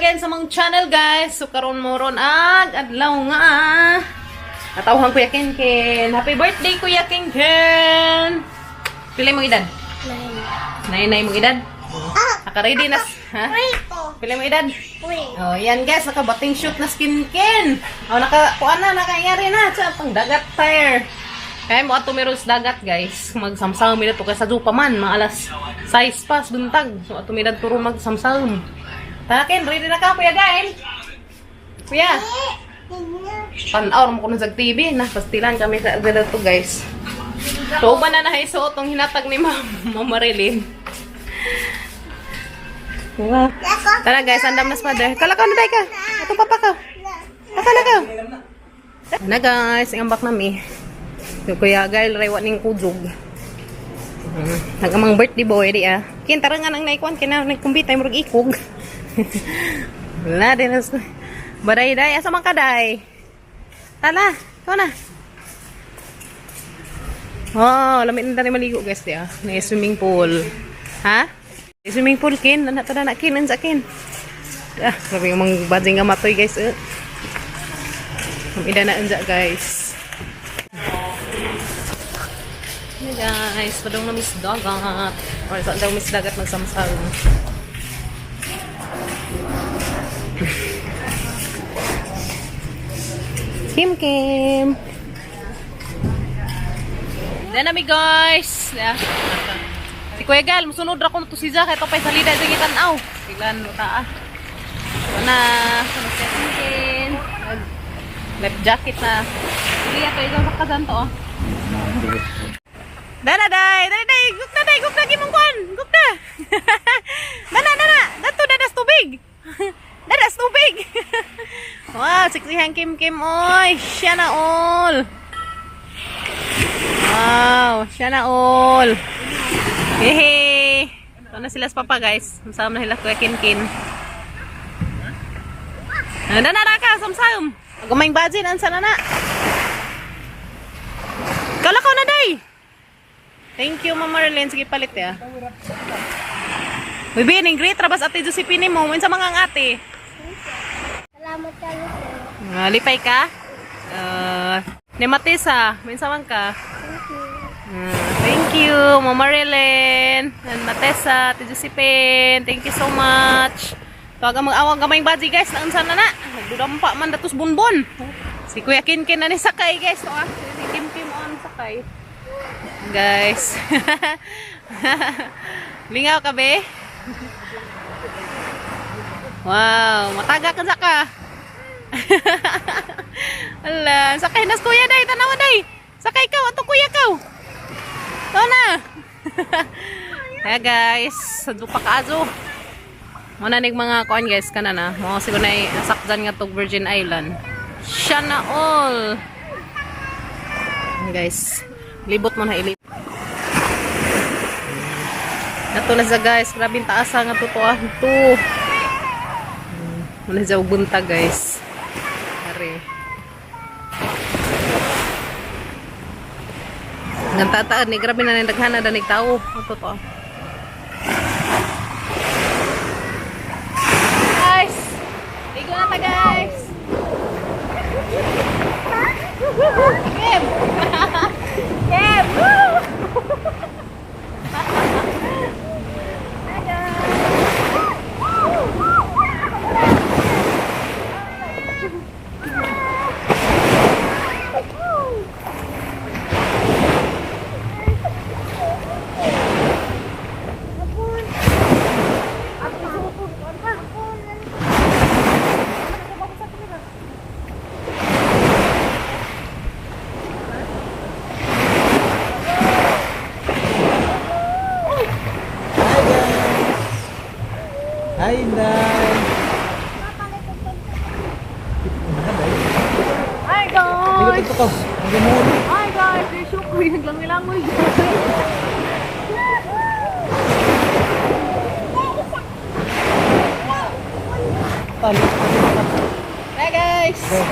again sa mong channel guys. So karon mo ron adlaw nga. Natawhan Kuya Ken. Happy birthday Kuya Ken. Pila mo edad? 9 mo edad? Naka-ready na. Ha? Pila mo edad? Oh, yan guys, naka-bating shoot na skin Ken. Oh, kuan na nakayari na sa pangdagat tire. Kaya mo ato meron sa dagat guys. Magsamsam mi dito kay sa Jupa man, mga alas 6 pa buntag. So ato mi turo magsamsam. Takin, ready na ka Kuya Gael? Kuya. Pan-hour mo ko na sa TV na pastilan kami sa dito guys. So ba na nahaisuot tong hinatag ni Mama Marilyn. Wow. Tara guys, andam na sa mother. Kalakaw na day ka. Atong papa ka. Kalakaw. Na guys, ingambak nami. So Kuya Gael rewa ning kujog. Nagamang birthday boy di ah. Kin tara nga nang naikuan kina nagkumbita murag ikog. Wala din as. Baday day asa man ka day? Tala, ko na. Oh, lamit na tani maligo guys di ah. May swimming pool. Ha? May swimming pool kin, na tada na kin sa kin. Ah, grabe mang bading nga matoy guys. Ida na unja guys. Hey guys, padong na miss dagat. Or sa daw miss dagat magsamsam. Kim. Yan nami guys. Si Kuya Gal, musunod ra ko to si Zach. Ito pa salida sa gitanaw. Silan mo taa. Na, sunod siya Kim. Left jacket na. Sige, ito ikaw sakazan to oh. Day. Gukta gimong kwan. Gukta. Dana. Dadas tubig. Dadas tubig. Wow, siksihan Kim. Oy, siya na all. Wow, siya na all. Hehe. Ito na sila sa papa guys. Samsam na sila Kuya Kin. Dana ka, samsam. Gumayng budget, ansa na na. Kalakaw na day. Thank you, Mama Marlene. Sige, palit ya. Uy, bining great. Trabas ate Josephine mo. Minsan mga ate. Salamat ka, Lipay ka? Nematisa. Minsan man ka. Thank you, Mama Marlene. And Matesa, ate Josephine. Thank you so much. Tawaga mag-awag kamay baji guys. Naunsan na na. Nagdudampa man datos bunbon. Si Kuya Kin na ni sakay guys. So, si Kim on sakay. Guys. Lingaw ka be? Wow, mataga ka saka. Ala, sakay nas kuya day, tanawa day. Sakay ka, ato kuya ka. To na. Hey guys, sa dupa ka azo. Muna nig mga kuan guys kana na. Mo siguro na sakdan nga tog Virgin Island. Siya na all. Guys, libot mo na ilip. Nato na sa guys, grabe taasa nga to ah. Ito. Muna sa bunta guys. Are. Nang tataan ni grabe na nagdaghan na danig tao. Ito to. Guys, ligo na ta guys. Kim. Kim. Woo! Hi, Nay. Hi guys. Ito ko. Hi guys, may syukoy naglangoy-langoy. Hi guys. Yan.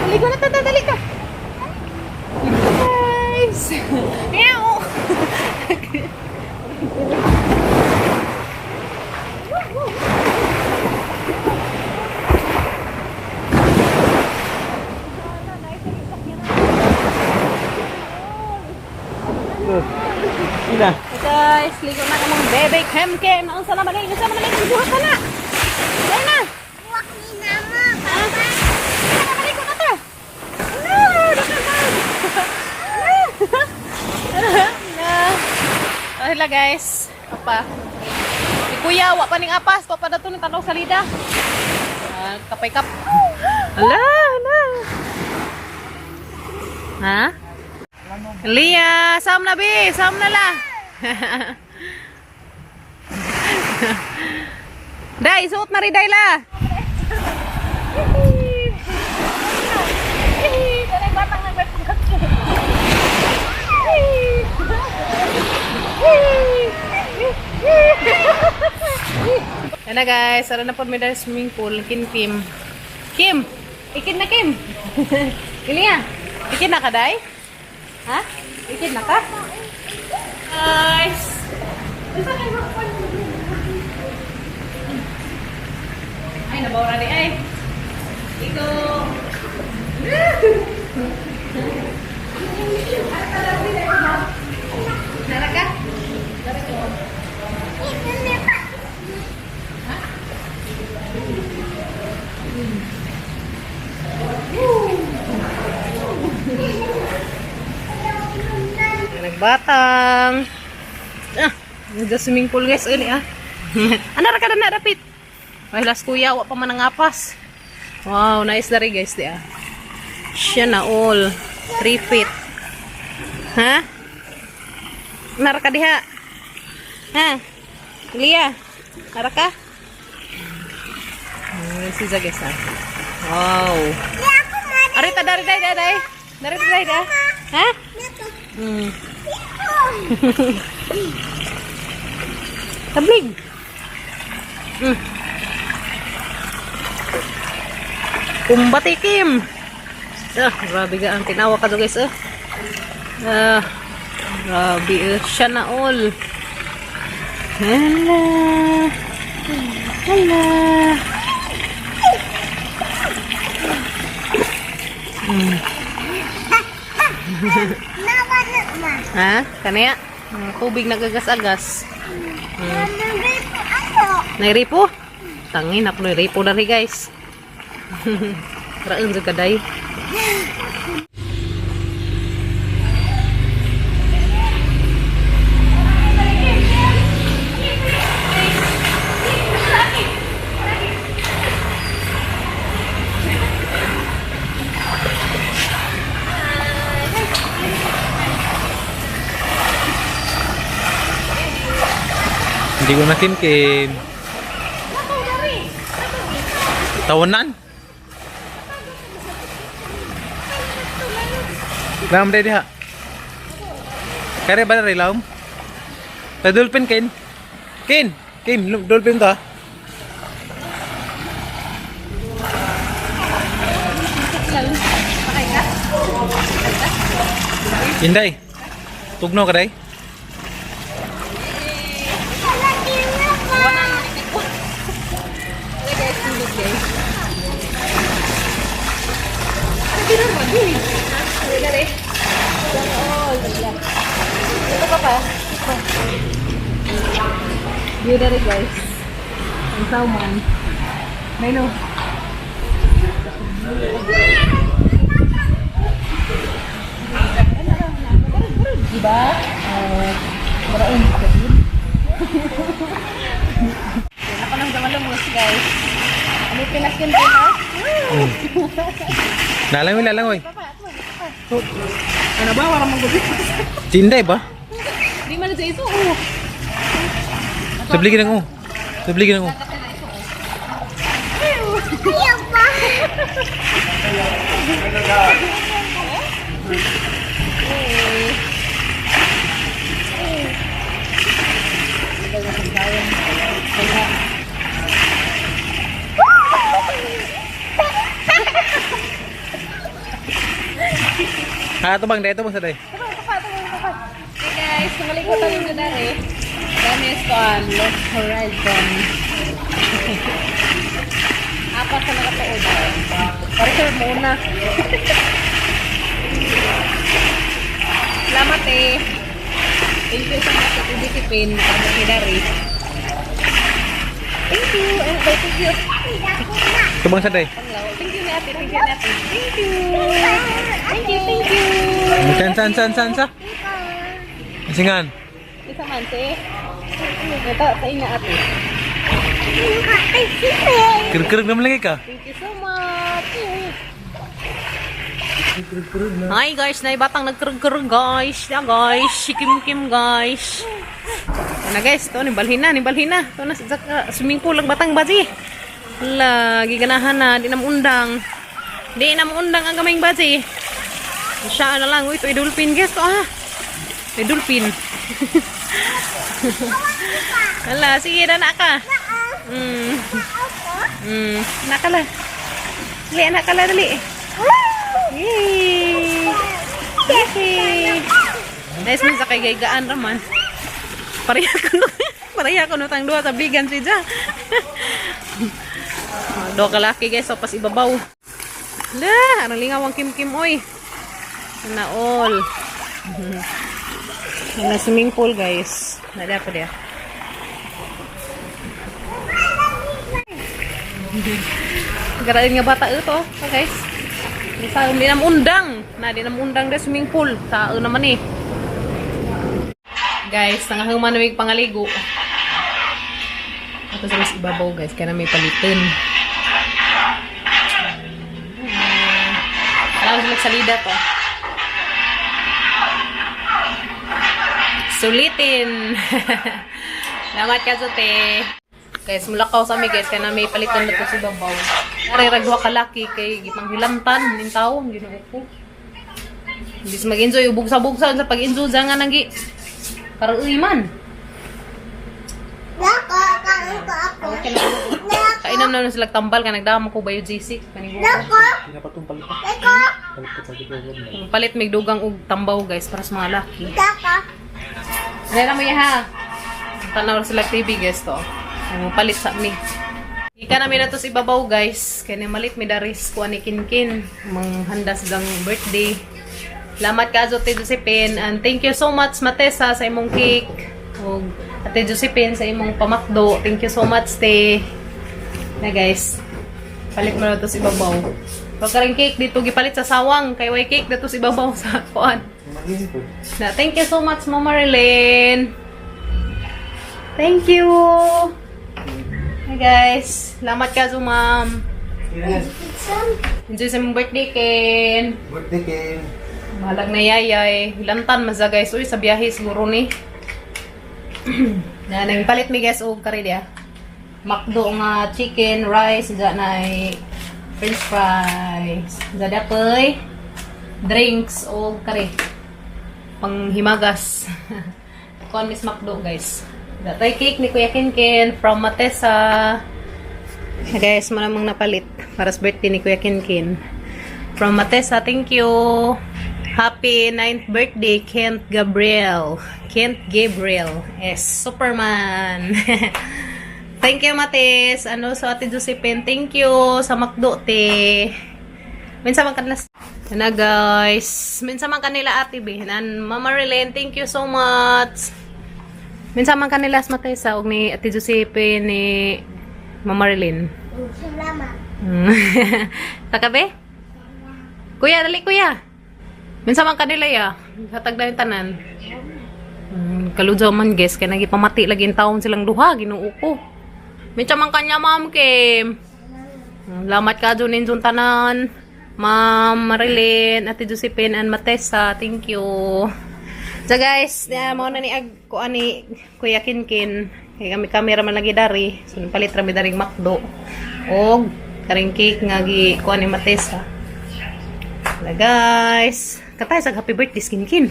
Ligo na dali ka. Guys. Meow. Ina. Guys, ligo na kamong bebe Ken. Ang sana malay, buhat ka na. Dahil na. Buwak ni Mama, Papa. Sana maligo na ta. Ahila guys. Apa? Si Kuya, wa pa ning apas. Papa dato ni tanaw salida. Kapay kap. Ala. Ha? Lia, sam na bi, sam na la. Dai, suot na rin Dai la. Yan na guys, ara na po may dahil swimming pool. Kim. Ikin na Kim. Iliya, ikin na ka Day? Ha? Ikin na ka? Guys. Ay, nabawra di ay. Iko. Nara ka? Nagbatang. Nagda swimming pool guys ini ah. Ana ra ka na dapit. Ay las kuya wa pa man nangapas. Wow, nice dari guys di ah. Siya na all 3 feet. Ha? Nara ka diha. Ha? Lia. Nara ka? Si guys ah. Wow. Arita dari Day. Dari Day dah. Ha? Tablig. Kumbati Kim. Grabe ka ang tinawa ka to guys grabe siya na all. Hala. Ha? Kanaya? Tubig nagagas-agas. Nairipo? Tangin ako nairipo na rin guys. Raon sa kaday. Hindi ko na Kim. Tawanan. Lam deh dia. Kare ba rin lam? Ta dolphin Ken. Ken, dolphin to. Inday. Tugno ka day. View dari guys. Ang salmon. May no. Diba? Maraon ka din. Ako nang gamalumos guys. Ano pinaskin ko na? Lalangoy. Ano ba? Warang manggulit. Cinday ba? Di man sa ito. Sabligin ng Ayaw pa. Ito bang sa day? Hey guys, tumalikutan nyo na rin. Gamis ko ang Lost Horizon. Apat sa nakatuod. Parang muna. Salamat eh. Thank you so much sa Discipline. Para kay Dari. Thank you. Thank you. Tubang sa day. Thank you, Ate. Thank you, Ate. Thank you. Thank you, thank you. Saan sa? Singan. Isa man, te. Ito, tayo na, Ate. Kereg naman lagi ka. Thank you so much. Hi guys, na batang nagkereg-kereg guys. Ya guys, sikim-kim guys. Na guys, to ni balhin na. To na sa swimming pool lang batang baji. Lagi ganahan na, di na undang. Di na undang ang kaming baji. Siya na lang, uy, ito dolphin guys to ah. Ito dolphin. Hala, sige na ka. Nakala. Dali, nakala dali. Yay! Yay! Nice man sa kay gaygaan raman. Pareha ko no tang duha sa bigan si Ja. Do ka laki guys, so pas ibabaw. La, arang lingaw ang kim-kim oy. Na all. Na swimming pool guys. Nada pa dia. Garain nga bata ito, guys. Sa di nam undang. Na di nam undang da swimming pool. Sa naman eh. Guys, nangahuman na may pangaligo. Ito sa mas ibabaw guys, kaya na may palitin. Alam sila salida to. Sulitin. Salamat ka sa te. Guys, mulakaw sa amin guys, kaya na may palitan na ito sa babaw. Nariragwa kalaki kay gipang hilamtan, ning taon, ginuupo. Hindi sa mag-enjoy, ubugsa-bugsa sa pag-enjoy nga nagi. Karuy man. Okay na. Kainam na sila tambal, ka nagdama ko ba yung G6? Palit may dugang og tambaw guys, para sa mga laki. Nera mo ha. Tanaw sila TV guys to. Ay mo palit sa mi. Ika namin na to si babaw guys. Kaya na malit may daris ko ani kinkin. Manghanda silang birthday. Salamat ka Ate Josephine. And thank you so much Matesa sa imong cake. O Ate Josephine sa imong pamakdo. Thank you so much te. Na guys. Palit mo na to si babaw. Pagkaring cake dito gipalit sa sawang. Kay way cake dito si babaw sa kuan. Na thank you so much Mama Marilyn. Thank you. Hi guys. Salamat ka so ma'am. Enjoy sa mong birthday Ken. Birthday Ken. Mahalag na yayay. Ilantan maza guys. Uy, sa biyahe siguro ni. Na nagpalit mi guys og kari dia. Makdo nga chicken, rice, da na french fries. Da dapoy drinks og kari. Panghimagas. Kon Miss Makdo guys. Datay cake ni Kuya Kinkin from Matesa. Guys, malamang napalit para sa birthday ni Kuya Kinkin. From Matesa, thank you. Happy 9th birthday, Kent Gabriel. Kent Gabriel. Yes, Superman. Thank you, Mates. Ano, so Ate Josephine, thank you sa Makdo, te. Minsan man kanila. Na guys. Minsan man kanila Ate B. And Mama Relene, thank you so much. Minsan man kanila sa Matesa og ni Ate Josephine ni Mama Relene. Salamat. Takabe? Kuya, dali kuya. Minsan man kanila ya. Hatag na yung tanan. Kaludyaw man guys. Kaya nagipamati lagi yung taon silang duha. Ginoo ko. Minsan man kanya ma'am Kim. Lamat ka dun yung tanan. Ma'am Marilyn, Ate Josephine, and Matesa. Thank you. So guys, mo na ni ko ani Kuya Kinkin. Kay kami camera man lagi dari. So palit ra mi daring Makdo. Og karing cake nga gi ko ani Matesa. Wala guys. Katay sa happy birthday Kinkin.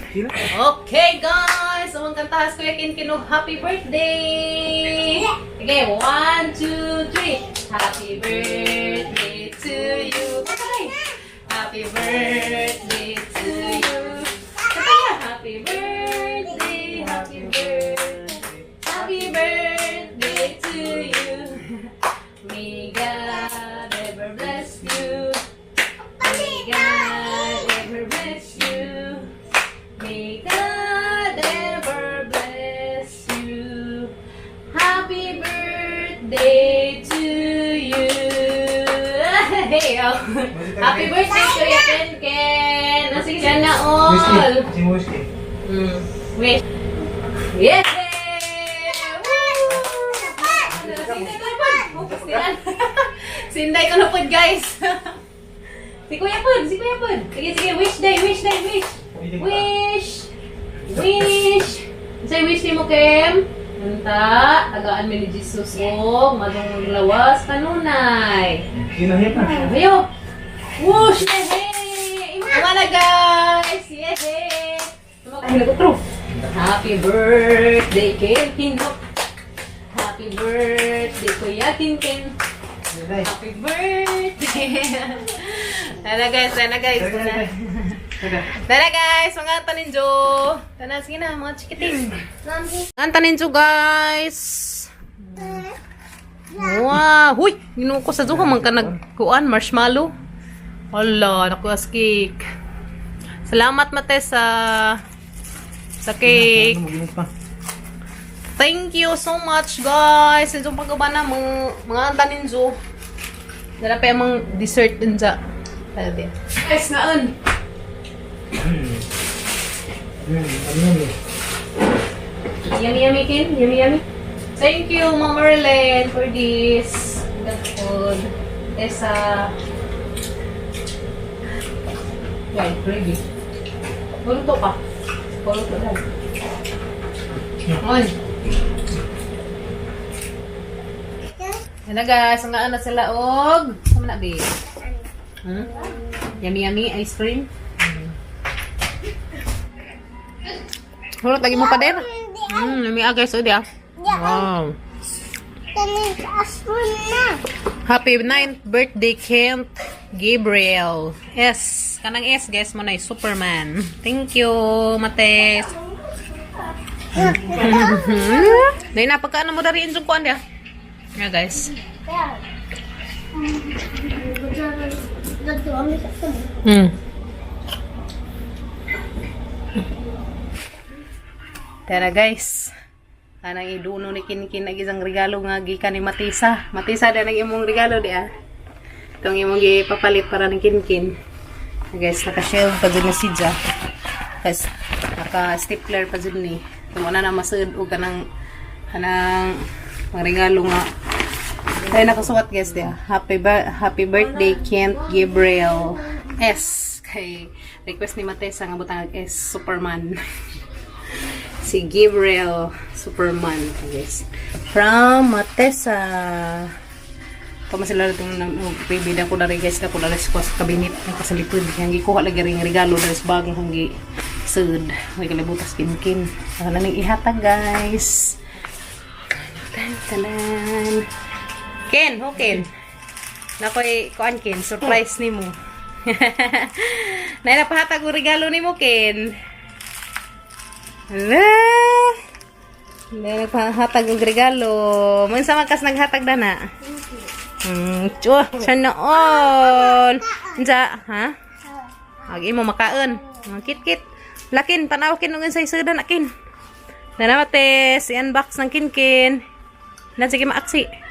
Okay guys, among kantahas Kuya Kinkin og happy birthday. Okay, 1 2 3. Happy birthday to you. Katay. Happy birthday to you. Katay. Happy birthday, happy birthday. Happy birthday to you. May God ever bless you. May God ever bless you. May God ever bless daw. Happy birthday, Kuya Ken Ken! Nasing siya na all! Wish! Yes! Sinday ko na po, guys. Si Kuya Pud. Sige, wish day. Wish. Say wish ni mo, Kem. Nanta, tagaan mi ni Jesus o madung lawas kanunay. Kinahit na. Ayo. Wush, hey. Wala guys. Yay. Happy birthday, Ken. Happy birthday, Kuya Ken. Happy birthday. Tara guys, mga taninjo. Tara, sige na, mga chikiting. Mga taninjo guys. Wow, huy, ginuha ko sa zuha man ka nagkuan, marshmallow. Hala, nakuha sa cake. Salamat mate sa cake. Thank you so much guys. Inso pagkaba na mga taninjo. Dala pa yung dessert din sa. Pwede. Guys, naan. Yummy, Ken. Yummy. Thank you, Mama Marlene, for this. Good food. Tessa. Yan, gravy. Puluto pa. Puluto lang. On. Yan na guys, ang gaan na sila og. Sama na, babe. Yummy ice cream. Hulot lagi mo pa din. Yummy guys, o dia. Wow. Happy 9th birthday, Kent Gabriel. S. Kanang S, guys mo na Superman. Thank you, Mates. Dahil na, pagkaan mo dari yung kuan dia. Yeah, guys. Tara guys. Anang iduno ni Kinkin nag isang regalo nga gikan ni Matisa. Matisa da nag imong regalo di ah. Itong imong gipapalit para ni Kinkin. Guys, naka-shell pa dyan ni Sidja. Guys, naka-stapler pa dyan ni. Ito na masud o kanang mga regalo nga. Kaya nakasuot guys dia. Happy birthday Kent Gabriel S. Kay request ni Matesa nga butang S Superman. Si Gabriel Superman guys. From Matesa. Kama sila itong bibida ko na rin guys na ko na rin sa kabinet ng kasalipod. Yang gikuha lagi rin regalo na rin sa bagong hangi sud. May kalibutas Kinkin. Saka na nang ihatag guys. Talan. Ken, ho Ken. Nakoy kuan Ken, surprise nimo. Nay napahatag og regalo nimo Ken. Hala. Nay napahatag og regalo. Mun sa makas naghatag dana. Chuh, sana all. Unsa, ha? Agi mo makaon. Kit. Lakin tanaw kin nung sa isuda na Ken. Nanamate si unbox ng Kinkin. Na sige maaksi.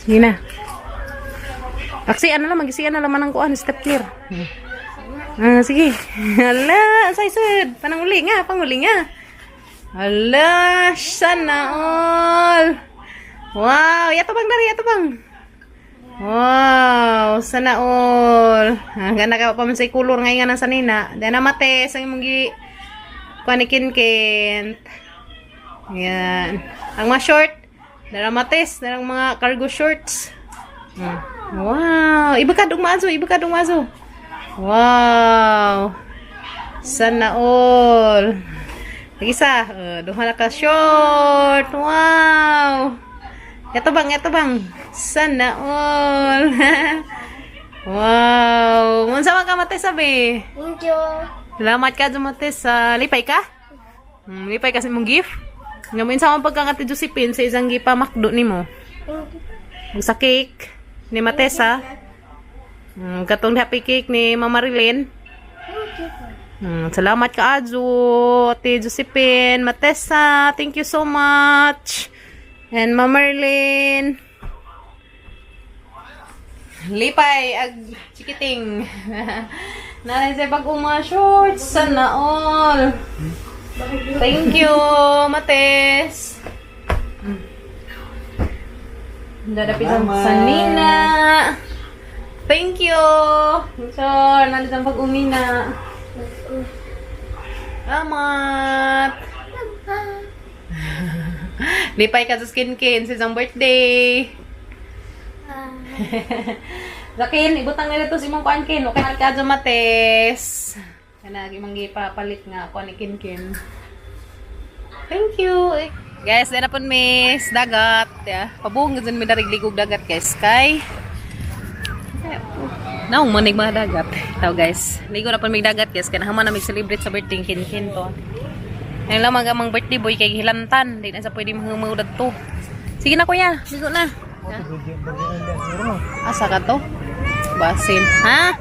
Sige na. Aksi ano lang magisi ano laman ng kuan step clear. Sige. Hala, say sud. Pananguli nga. Hala, sana all. Wow, yato bang. Wow, sana all. Ganda ka pa man sa kulor ngay nga nang sanina. Dana mate sa imong gi kuanikin Kent. Yan. Ang mga short, dala mates, dala mga cargo shorts. Wow, iba ka dong maso. Wow. Sana all. Isa, duha ka short. Wow. Ito bang. Sana all. Wow. Unsa man ka mate sabi? Thank you. Salamat ka mate sa lipay ka? Lipay kasi mong gift. Ngayon sa mga pagkakati Josephine sa isang gipamakdo nimo. Sa cake ni Matesa. Katong happy cake ni Mama Marilyn. Salamat ka Azu, Ate Josephine, Matesa, thank you so much. And Mama Marilyn. Lipay, ag chikiting. Nanay sa pag-uma shorts. Sana all. Thank you, Mates. Dadapisan sa Nina. Thank you. So, nanay sa pag-umina. Salamat. Lipay ka sa skin-kin sa isang birthday. Zakin, ibutang nila to si mong kuan-kin. Okay na ka sa Mates. Kana imong gipapalit nga kuan ni Kin-kin. Thank you. Guys, dala pon miss dagat. Ya, pabungod mi darig ligog dagat guys. Kay naong manig mga dagat. Ito guys, ligo na pon mig dagat guys. Kaya naman na mag-celebrate sa birthday Kin-kin to. Ngayon lang magamang birthday boy kay hilantan. Di na sa pwede mahumudad to. Sige na kuya, ligo na. Asa ka to? Basin. Ha?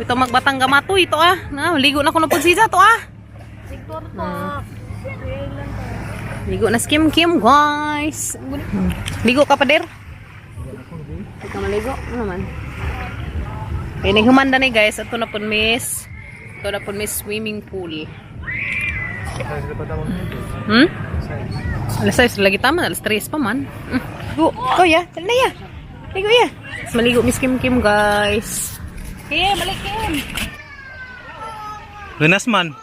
Ito magbatang gamato ito ah. Na, ligo na ko ng pagsisa to ah. Ligo na skim guys. Ligo ka pa der? Hindi ka maligo? Ano naman? Kaya naghumanda ni guys. Ito na po miss. Ito na po miss swimming pool. Alas 6 lagi tama. Alas 3 pa man. Go ya. Tala na ya. Ligo ya. Maligo miss Kim guys. Hey, malikin. Lunas man.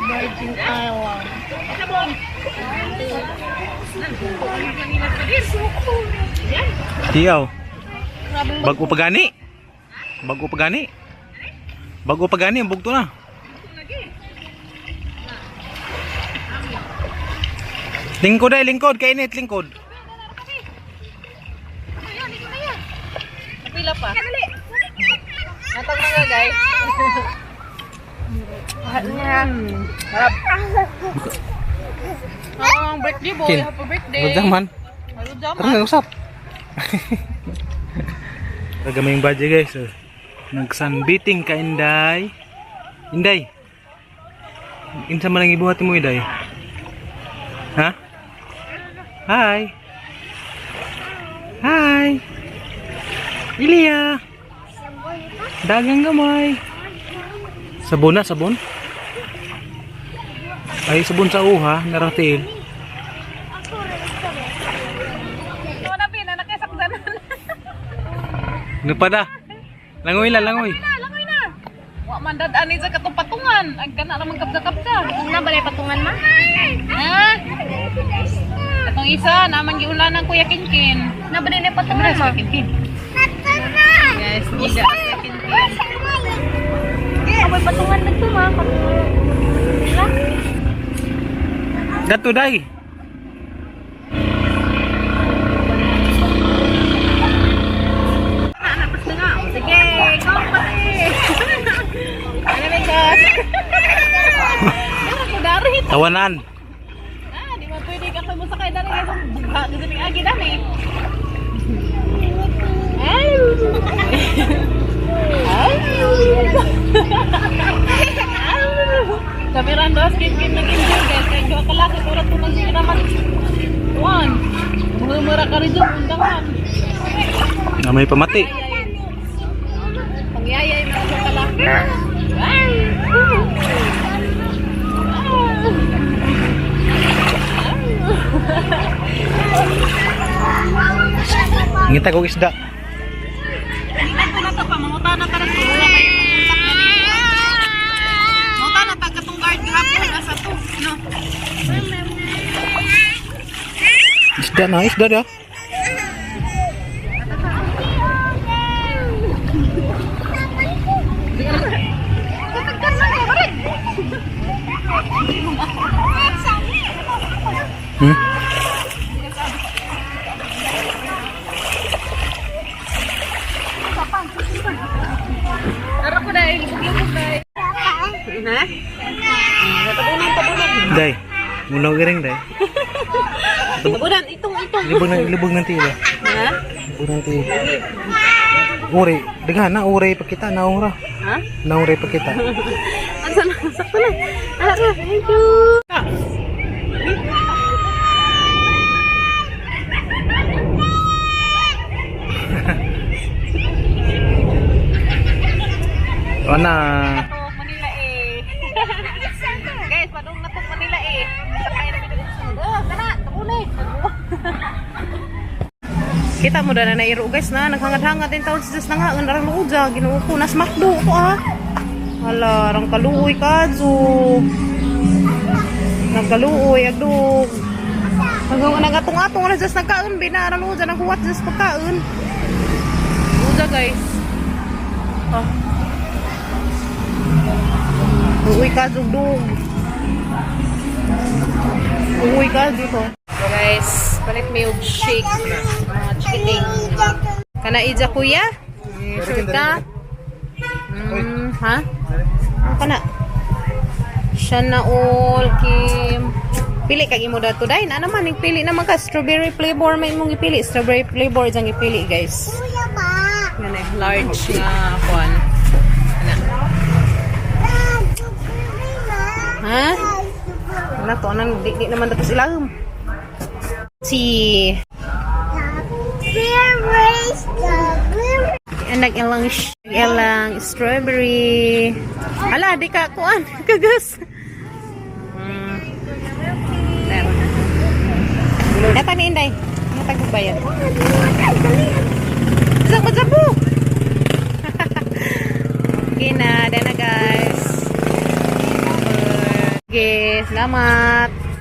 Virgin Island. Tiyaw. Bago pagani. Bago pagani. Bago pagani ang bugto na. Lingkod ay lingkod, kainit lingkod. Pila pa. Natag na nga guys. Harap. Ang birthday boy. Kin. Happy birthday. Rudang man. Rudang Tara na usap. Tagamay yung badge guys. Nagsunbeating ka Inday. Inday. Insa man ang ibuhat mo Inday? Ha? Hi. Hi. Ilia. Dagang gamay. Sabon na, sabon? Ay, sabon sa uha, naratil. Ano na pina, nakisakdanan. Ano pa da? Langoy la, langoy. Langoy na. Wa man dadani sa katong patungan. Ang kana naman kapsa-kapsa. Kung na balay patungan ma? Ha? Katong isa, naman giulanan Kuya Kin-kin. Na balay na patungan ma? Kuya Kin-kin. Guys, giga Kuya Kin-kin. Aboy patungan na ito ma. Gato day. Sige, go pati. Ano na guys? Ano ko dari? Tawanan. Di ba pwede ka mo sakay dari guys? Bugha gusto ning agi dami. Kameran dos Kin-kin na Kin-kin guys. Kaya dua kalaki urat po naman. One. Mura ka rin dyan. Undangan. Na may pamati. Pangyayay mo dua kalaki. Ngita ko isda. Hindi ko na ito pa. Mangutan na ka rin. Wala kayo manguntak na dito. Mangutan na pagkatong guard hapon. Nasa to. No? Isda na, isda da. Tara ko dahil. Lubog-lubog dahil. Na? Tabunan. Day. Mulaw giring day. Tabunan. Itong. Libog ng tila. Ha? Libog ng tila. Uri, daghan na uri pa kita na ura. Ha? Na uri pa kita. Asa na? Sakto na. Thank you. Ana. Nato Manila eh. Guys, padung nato Manila eh. Sakay na dito sa oh, kana, tabuli. Kita mo na nairo guys na naghangad-hangad din taon sa na nga ang narang uja Ginoo ko nas makdo ko ah. Hala, rang kaluoy kadto. Nagkaluoy agdog. Hanggang nagatong-atong na just nagkaon binaran uja nang huwat just pagkaon. Uja guys. Ah. Uy ka dugdug. Uy ka dito. So guys, palit may og shake. Chikiting. Kana ija kuya? Sure ka? Ha? Ano kana? Siya na all Kim. Pili kag imo dato dai na naman ning pili naman ka strawberry flavor may imong ipili strawberry flavor jang ipili guys. Ngani large nga kuan. Ha? Wala to, anang di naman dapat ilahom. Si... Anak ilang strawberry. Ala, di ka kuan. Kagas. Datang ni Inday. Datang ko bayad. Zabu-zabu. Okay na, dana guys. Okay, selamat.